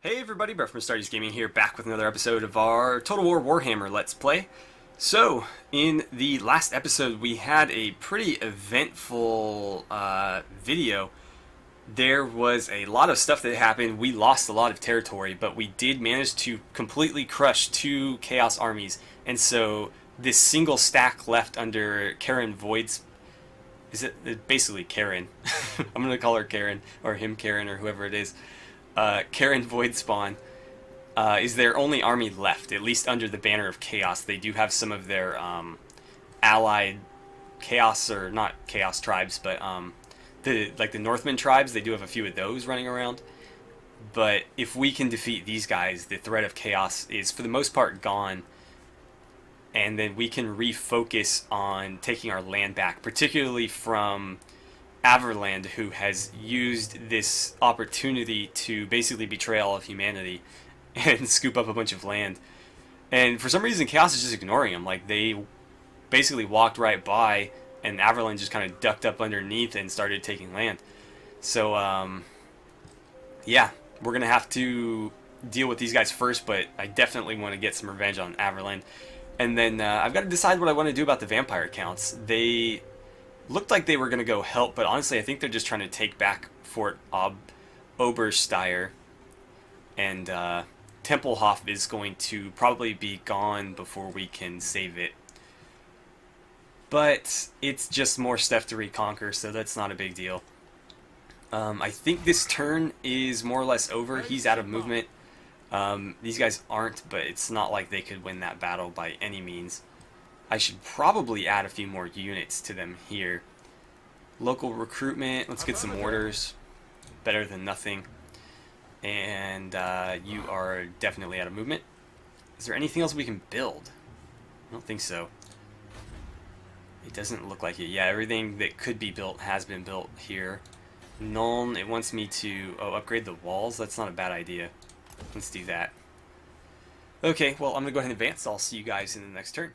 Hey everybody, Brett from AstartesGaming here, back with another episode of our Total War Warhammer Let's Play. So, in the last episode, we had a pretty eventful video. There was a lot of stuff that happened. We lost a lot of territory, but we did manage to completely crush two Chaos armies. And so, this single stack left under Karen Void's... Is it basically Karen? I'm going to call her Karen, or him Karen, or whoever it is. Karen Voidspawn is their only army left, at least under the banner of Chaos. They do have some of their allied Chaos, or not Chaos tribes, but the Northman tribes. They do have a few of those running around. But if we can defeat these guys, the threat of Chaos is for the most part gone, and then we can refocus on taking our land back, particularly from Averland, who has used this opportunity to basically betray all of humanity and scoop up a bunch of land. And for some reason, Chaos is just ignoring him. Like, they basically walked right by, and Averland just kind of ducked up underneath and started taking land. So, yeah, we're going to have to deal with these guys first, but I definitely want to get some revenge on Averland. And then I've got to decide what I want to do about the vampire counts. They looked like they were going to go help, but honestly I think they're just trying to take back Fort Obersteier, and Tempelhof is going to probably be gone before we can save it. But it's just more stuff to reconquer, so that's not a big deal. I think this turn is more or less over. He's out of movement. These guys aren't, but it's not like they could win that battle by any means. I should probably add a few more units to them here. Local recruitment, let's get some orders. Better than nothing. And you are definitely out of movement. Is there anything else we can build? I don't think so. It doesn't look like it. Yeah, everything that could be built has been built here. Nuln, it wants me to upgrade the walls. That's not a bad idea. Let's do that. Okay, well, I'm going to go ahead and advance. I'll see you guys in the next turn.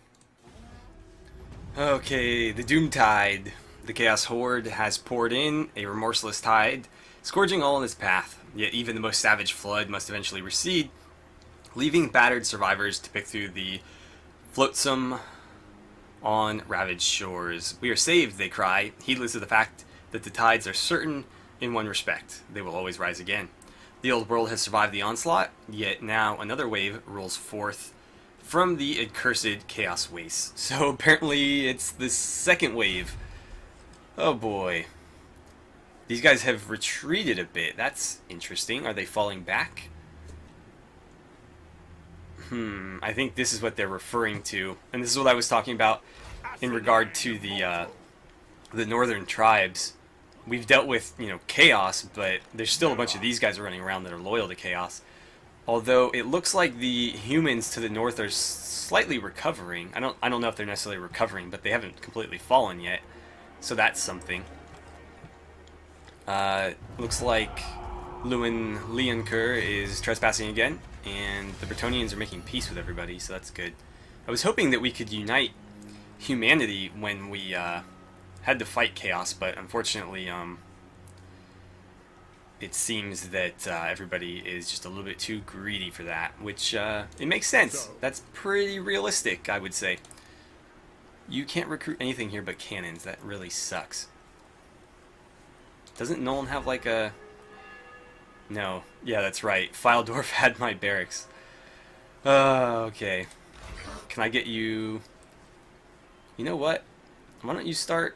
Okay, the Doom Tide. The Chaos Horde has poured in, a remorseless tide, scourging all in its path. Yet even the most savage flood must eventually recede, leaving battered survivors to pick through the flotsam on ravaged shores. We are saved, they cry, heedless of the fact that the tides are certain in one respect. They will always rise again. The old world has survived the onslaught, yet now another wave rolls forth from the accursed Chaos Waste. So apparently it's the second wave. Oh boy. These guys have retreated a bit. That's interesting. Are they falling back? I think this is what they're referring to. And this is what I was talking about in regard to the northern tribes. We've dealt with, Chaos, but there's still a bunch of these guys running around that are loyal to Chaos. Although it looks like the humans to the north are slightly recovering. I don't know if they're necessarily recovering, but they haven't completely fallen yet. So that's something. Looks like Leoncoeur is trespassing again, and the Bretonnians are making peace with everybody, so that's good. I was hoping that we could unite humanity when we had to fight Chaos, but unfortunately it seems that everybody is just a little bit too greedy for that, which it makes sense. That's pretty realistic, I would say. You can't recruit anything here but cannons. That really sucks. Doesn't Nolan have like a... No. Yeah, that's right. Filedorf had my barracks. Okay. Can I get you... You know what? Why don't you start...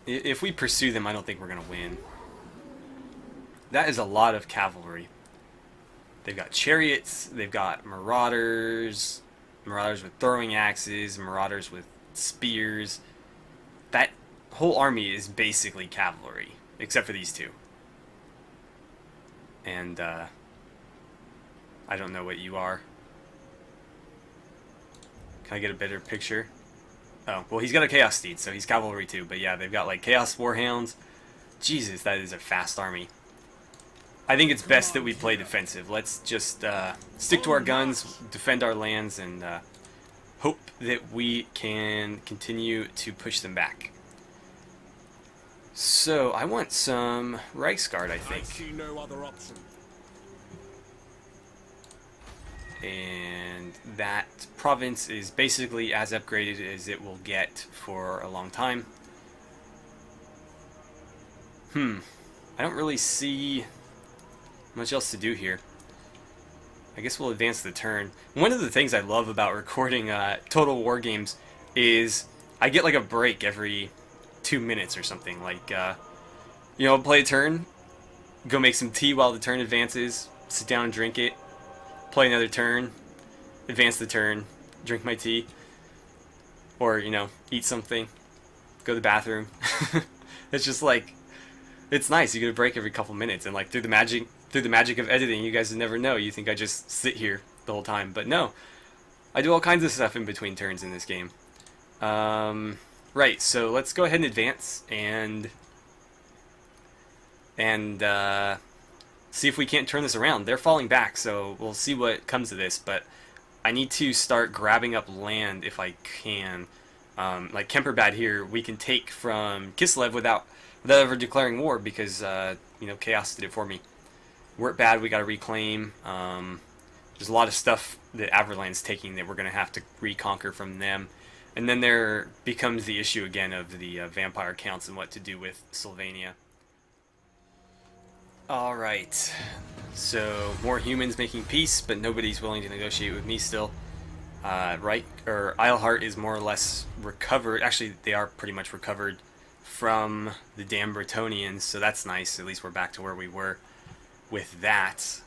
If we pursue them, I don't think we're going to win. That is a lot of cavalry. They've got chariots, they've got marauders, marauders with throwing axes, marauders with spears. That whole army is basically cavalry, except for these two. And, I don't know what you are. Can I get a better picture? Oh, well, he's got a Chaos Steed, so he's cavalry too. But yeah, they've got, like, Chaos Warhounds. Jesus, that is a fast army. I think it's best that we play defensive. Let's just stick to our guns, defend our lands, and hope that we can continue to push them back. So, I want some Reichsguard, I think. I see no other option. and that province is basically as upgraded as it will get for a long time. I don't really see much else to do here. I guess we'll advance the turn. One of the things I love about recording Total War games is I get like a break every 2 minutes or something. Like, you know, play a turn, go make some tea while the turn advances, sit down and drink it, play another turn, advance the turn, drink my tea, or, you know, eat something, go to the bathroom. It's just like, it's nice. You get a break every couple minutes, and like through the magic of editing, you guys would never know. You think I just sit here the whole time, but no, I do all kinds of stuff in between turns in this game. Right, so let's go ahead and advance and see if we can't turn this around. They're falling back, so we'll see what comes of this, but I need to start grabbing up land if I can. Like Kemperbad here, we can take from Kislev without ever declaring war because, you know, Chaos did it for me. We're at bad, we gotta reclaim. There's a lot of stuff that Averland's taking that we're gonna have to reconquer from them. And then there becomes the issue again of the vampire counts and what to do with Sylvania. Alright, so more humans making peace, but nobody's willing to negotiate with me still. Right, or Eilhart is more or less recovered. Actually, they are pretty much recovered from the damn Bretonnians, so that's nice. At least we're back to where we were with that.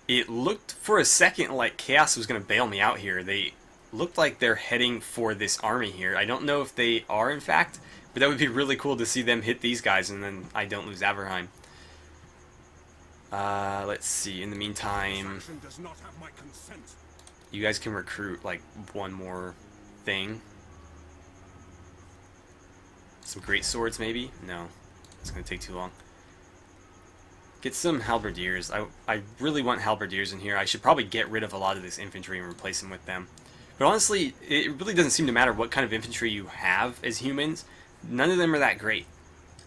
It looked for a second like Chaos was going to bail me out here. They looked like they're heading for this army here. I don't know if they are, in fact, but that would be really cool to see them hit these guys and then I don't lose Averheim. Let's see. In the meantime, you guys can recruit like one more thing. Some great swords, maybe? No, it's gonna take too long. Get some halberdiers. I really want halberdiers in here. I should probably get rid of a lot of this infantry and replace them with them. But honestly, it really doesn't seem to matter what kind of infantry you have as humans. None of them are that great.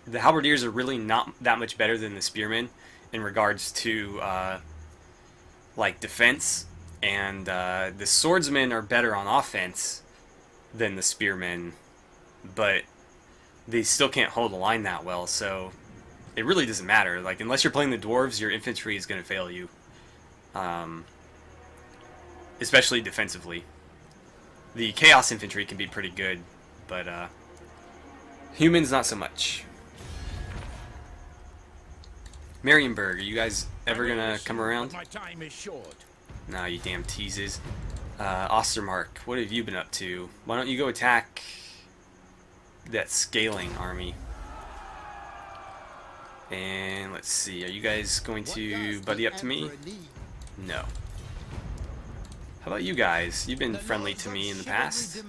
The halberdiers are really not that much better than the spearmen in regards to like defense, and the swordsmen are better on offense than the spearmen, but they still can't hold the line that well, so it really doesn't matter. Like, unless you're playing the dwarves, your infantry is going to fail you, especially defensively. The chaos infantry can be pretty good, but humans not so much. Marienburg, are you guys ever gonna come around? My time is short. Nah, you damn teases. Ostermark, what have you been up to? Why don't you go attack that scaling army? And let's see, are you guys going to buddy up to me? No. How about you guys? You've been friendly to me in the past.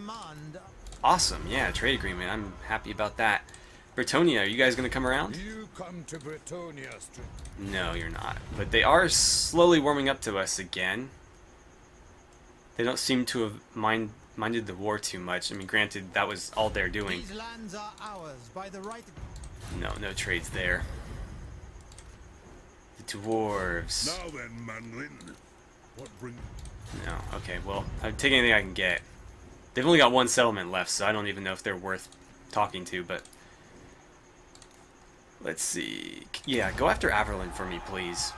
Awesome, yeah, trade agreement. I'm happy about that. Bretonnia, are you guys going to come around? You come to Bretonnia. No, you're not. But they are slowly warming up to us again. They don't seem to have minded the war too much. I mean, granted, that was all they're doing. These lands are ours by the right. No trades there. The dwarves. Now then, Manlin. What bring? No, okay, well, I'll take anything I can get. They've only got one settlement left, so I don't even know if they're worth talking to, but let's see. Yeah, go after Averland for me, please.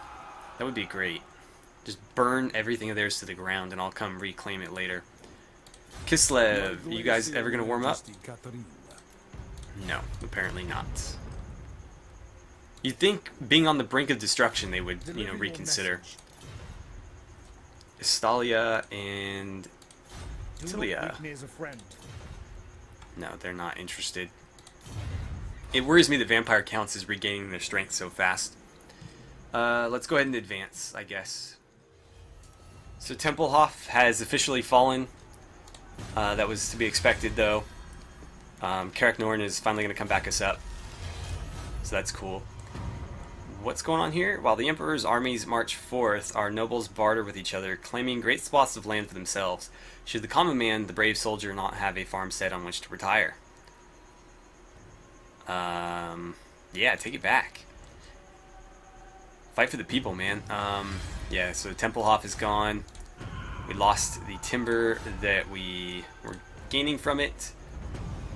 That would be great. Just burn everything of theirs to the ground, and I'll come reclaim it later. Kislev, you guys ever gonna warm up? No, apparently not. You'd think, being on the brink of destruction, they would, you know, reconsider. Estalia and Tilia. No, they're not interested. It worries me that Vampire Counts is regaining their strength so fast. Let's go ahead and advance, I guess. So Tempelhof has officially fallen. That was to be expected, though. Carrick Norn is finally going to come back us up. So that's cool. What's going on here? While the Emperor's armies march forth, our nobles barter with each other, claiming great swaths of land for themselves. Should the common man, the brave soldier, not have a farmstead on which to retire? Yeah, take it back. fight for the people, man. Yeah, so Tempelhof is gone. We lost the timber that we were gaining from it.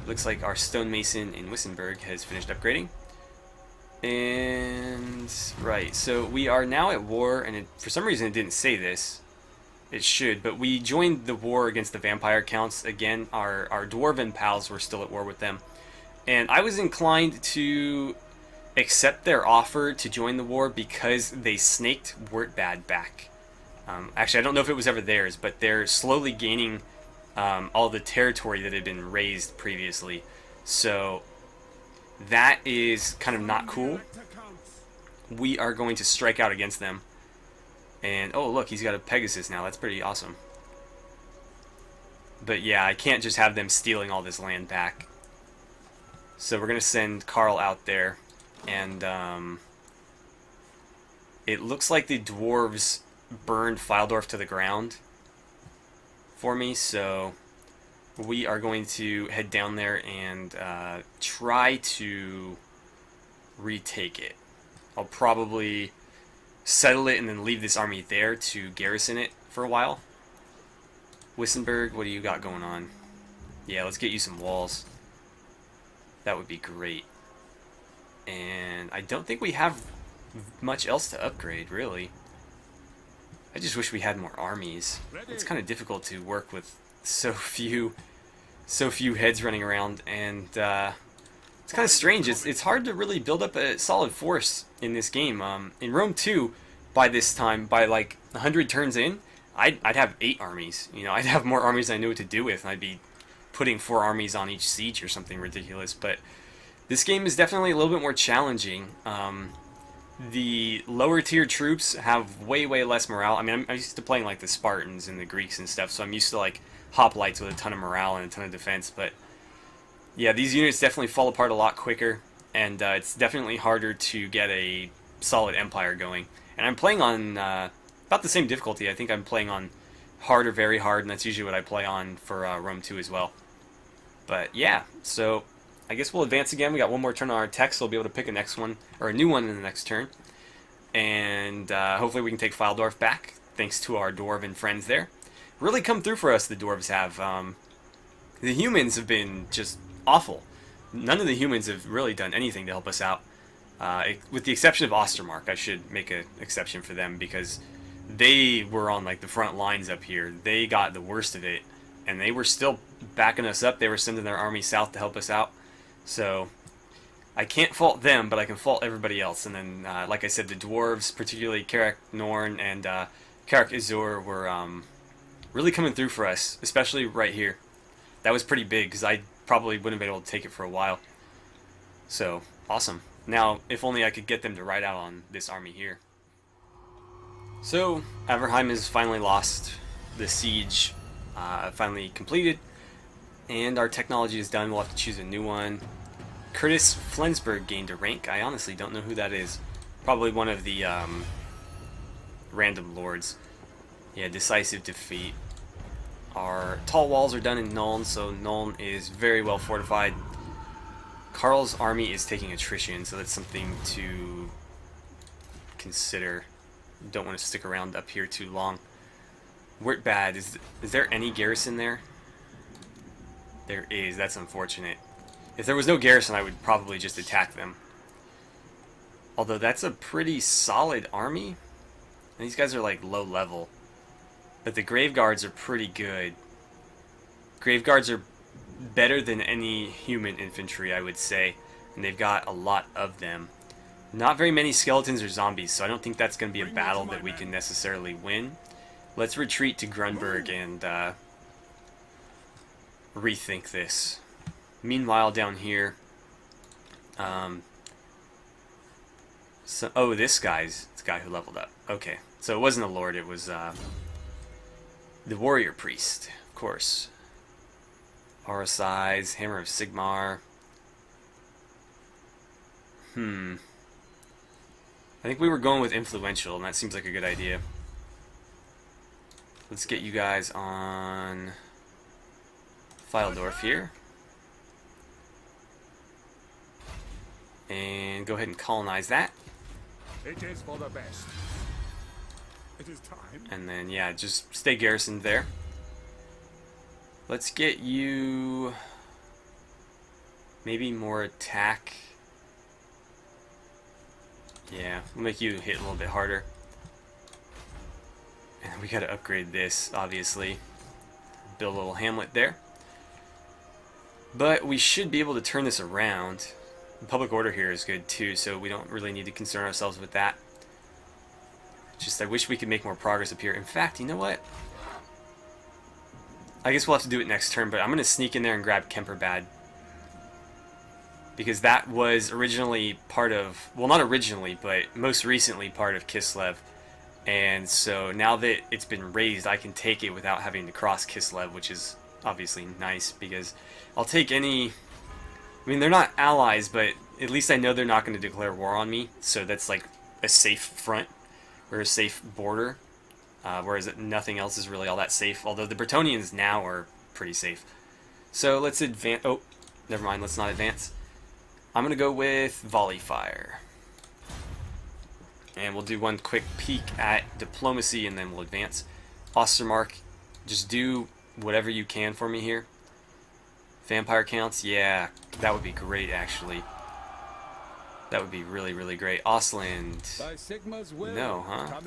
Looks like our stonemason in Wissenberg has finished upgrading. And right, so we are now at war, and for some reason it didn't say this. It should, but we joined the war against the vampire counts again. Our dwarven pals were still at war with them, and I was inclined to accept their offer to join the war because they snaked Wurtbad back. Actually, I don't know if it was ever theirs, but they're slowly gaining all the territory that had been raised previously. So that is kind of not cool. We are going to strike out against them. And, oh look, he's got a Pegasus now. That's pretty awesome. But yeah, I can't just have them stealing all this land back. So we're going to send Karl out there. And it looks like the dwarves burned Fildorf to the ground for me. So we are going to head down there and try to retake it. I'll probably settle it and then leave this army there to garrison it for a while. Wissenberg, what do you got going on? Yeah, let's get you some walls. That would be great. And I don't think we have much else to upgrade, really. I just wish we had more armies. It's kind of difficult to work with so few heads running around, and it's kind of strange. It's hard to really build up a solid force in this game. In Rome 2, by this time, by like 100 turns in, I'd have 8 armies. You know, I'd have more armies than I knew what to do with, and I'd be putting 4 armies on each siege or something ridiculous. But this game is definitely a little bit more challenging. The lower tier troops have way less morale. I mean, I'm used to playing like the Spartans and the Greeks and stuff, so I'm used to like hoplites with a ton of morale and a ton of defense. But yeah, these units definitely fall apart a lot quicker, and it's definitely harder to get a solid empire going. And I'm playing on about the same difficulty. I think I'm playing on hard or very hard, and that's usually what I play on for Rome 2 as well. But yeah, so I guess we'll advance again. We got one more turn on our tech, so we'll be able to pick a next one, or a new one in the next turn. And hopefully we can take Fildorf back, thanks to our dwarven friends there. Really come through for us, the dwarves have. The humans have been just awful. None of the humans have really done anything to help us out. With the exception of Ostermark, I should make an exception for them, because they were on like the front lines up here. They got the worst of it, and they were still backing us up. They were sending their army south to help us out. So I can't fault them, but I can fault everybody else. And then, like I said, the dwarves, particularly Karak Norn and Karak Izur, were really coming through for us, especially right here. That was pretty big, because I probably wouldn't have been able to take it for a while. So, awesome. Now, if only I could get them to ride out on this army here. So, Averheim has finally lost. The siege finally completed, and our technology is done. We'll have to choose a new one. Curtis Flensburg gained a rank. I honestly don't know who that is. Probably one of the random lords. Yeah, decisive defeat. Our tall walls are done in Nuln, so Nuln is very well fortified. Karl's army is taking attrition, so that's something to consider. Don't want to stick around up here too long. Wurtbad, is there any garrison there? There is. That's unfortunate. If there was no garrison, I would probably just attack them. Although that's a pretty solid army. And these guys are like low level. But the Grave Guards are pretty good. Grave Guards are better than any human infantry, I would say. And they've got a lot of them. Not very many skeletons or zombies, so I don't think that's going to be a battle that we can necessarily win. Let's retreat to Grunberg and rethink this. Meanwhile, down here, oh, this guy's the guy who leveled up. Okay, so it wasn't a lord; it was the warrior priest, of course. Aura size, hammer of Sigmar. I think we were going with influential, and that seems like a good idea. Let's get you guys on Fildorf here. And go ahead and colonize that. It is for the best. It is time. And then, yeah, just stay garrisoned there. Let's get you maybe more attack. Yeah, we'll make you hit a little bit harder. And we gotta upgrade this, obviously. Build a little hamlet there. But we should be able to turn this around. The public order here is good too, so we don't really need to concern ourselves with that. Just I wish we could make more progress up here. In fact, you know what? I guess we'll have to do it next turn, but I'm going to sneak in there and grab Kemperbad. Because that was originally part of, well, not originally, but most recently part of Kislev. And so now that it's been raised, I can take it without having to cross Kislev, which is obviously nice, because I'll take any... I mean, they're not allies, but at least I know they're not going to declare war on me, so that's like a safe front, or a safe border, whereas nothing else is really all that safe, although the Bretonnians now are pretty safe. So let's advance... Oh, never mind, let's not advance. I'm going to go with Volley Fire. And we'll do one quick peek at Diplomacy, and then we'll advance. Ostermark, just do whatever you can for me here. Vampire counts, yeah, that would be great, actually. That would be really, really great. Ostland, no, huh?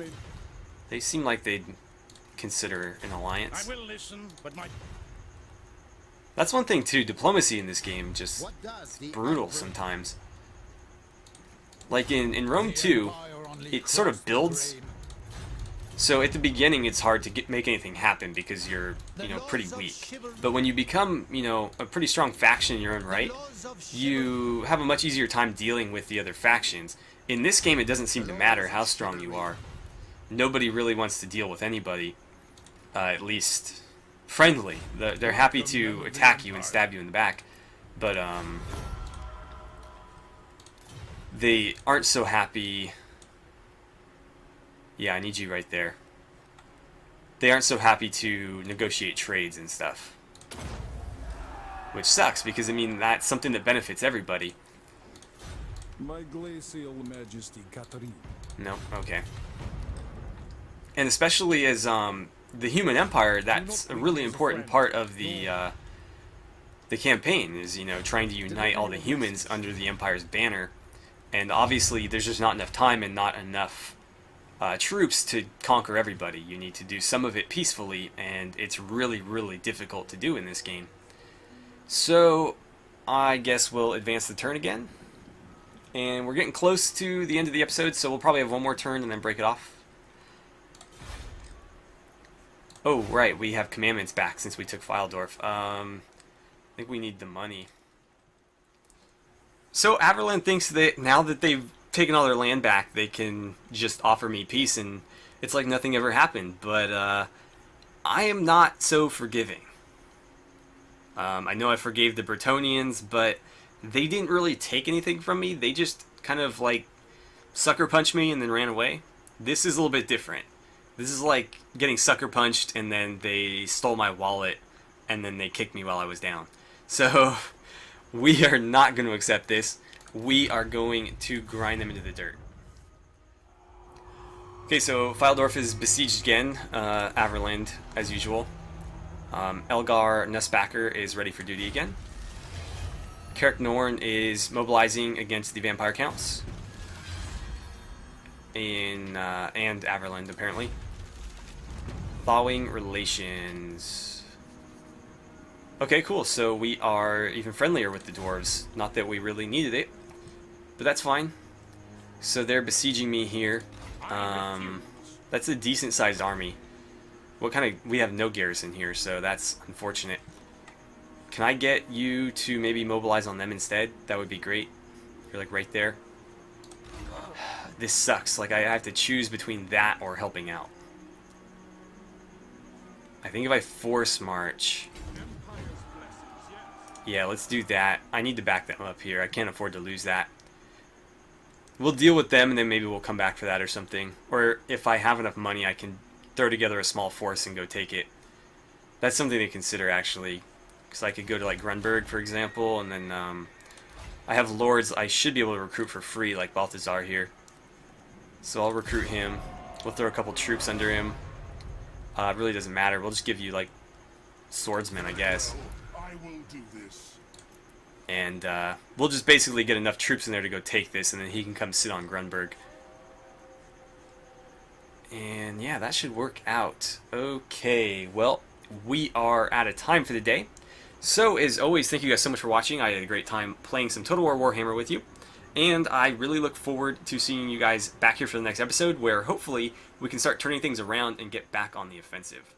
They seem like they'd consider an alliance. I will listen, but my... That's one thing, too. Diplomacy in this game just brutal sometimes. Like in Rome 2, it sort of builds. So at the beginning, it's hard to make anything happen because you're, pretty weak. But when you become, a pretty strong faction in your own right, you have a much easier time dealing with the other factions. In this game, it doesn't seem to matter how strong you are. Nobody really wants to deal with anybody, at least friendly. They're happy to attack you and stab you in the back, but they aren't so happy. Yeah, I need you right there. They aren't so happy to negotiate trades and stuff. Which sucks, because, I mean, that's something that benefits everybody. My glacial majesty, Catherine. No, okay. And especially as the human empire, that's a really important part of the campaign, is, trying to unite all the humans under the empire's banner. And obviously, there's just not enough time and not enough troops to conquer everybody. You need to do some of it peacefully, and it's really, really difficult to do in this game. So, I guess we'll advance the turn again. And we're getting close to the end of the episode, so we'll probably have one more turn and then break it off. Oh, right, we have commandments back since we took Fildorf. I think we need the money. So, Averland thinks that now that they've taken all their land back, they can just offer me peace, and it's like nothing ever happened. But I am not so forgiving. I know I forgave the Bretonnians, but they didn't really take anything from me. They just kind of like sucker punched me and then ran away. This is a little bit different. This is like getting sucker punched and then they stole my wallet and then they kicked me while I was down. So we are not going to accept this. We are going to grind them into the dirt. Okay, so Fildorf is besieged again. Averland, as usual. Elgar Nussbacker is ready for duty again. Carrick Norn is mobilizing against the vampire counts. And Averland, apparently. Thawing relations. Okay, cool. So we are even friendlier with the dwarves. Not that we really needed it, but that's fine. So they're besieging me here. That's a decent-sized army. What kind of... We have no garrison here, so that's unfortunate. Can I get you to maybe mobilize on them instead? That would be great. You're like right there. This sucks. Like I have to choose between that or helping out. I think if I force march... Yeah, let's do that. I need to back them up here. I can't afford to lose that. We'll deal with them and then maybe we'll come back for that or something. Or if I have enough money, I can throw together a small force and go take it. That's something to consider, actually. Because I could go to like Grunberg, for example, and then I have lords I should be able to recruit for free, like Balthazar here. So I'll recruit him. We'll throw a couple troops under him. It really doesn't matter. We'll just give you, like, swordsmen, I guess. I will do this. And we'll just basically get enough troops in there to go take this, and then he can come sit on Grunberg. And yeah, that should work out. Okay, well, we are out of time for the day. So, as always, thank you guys so much for watching. I had a great time playing some Total War Warhammer with you. And I really look forward to seeing you guys back here for the next episode, where hopefully we can start turning things around and get back on the offensive.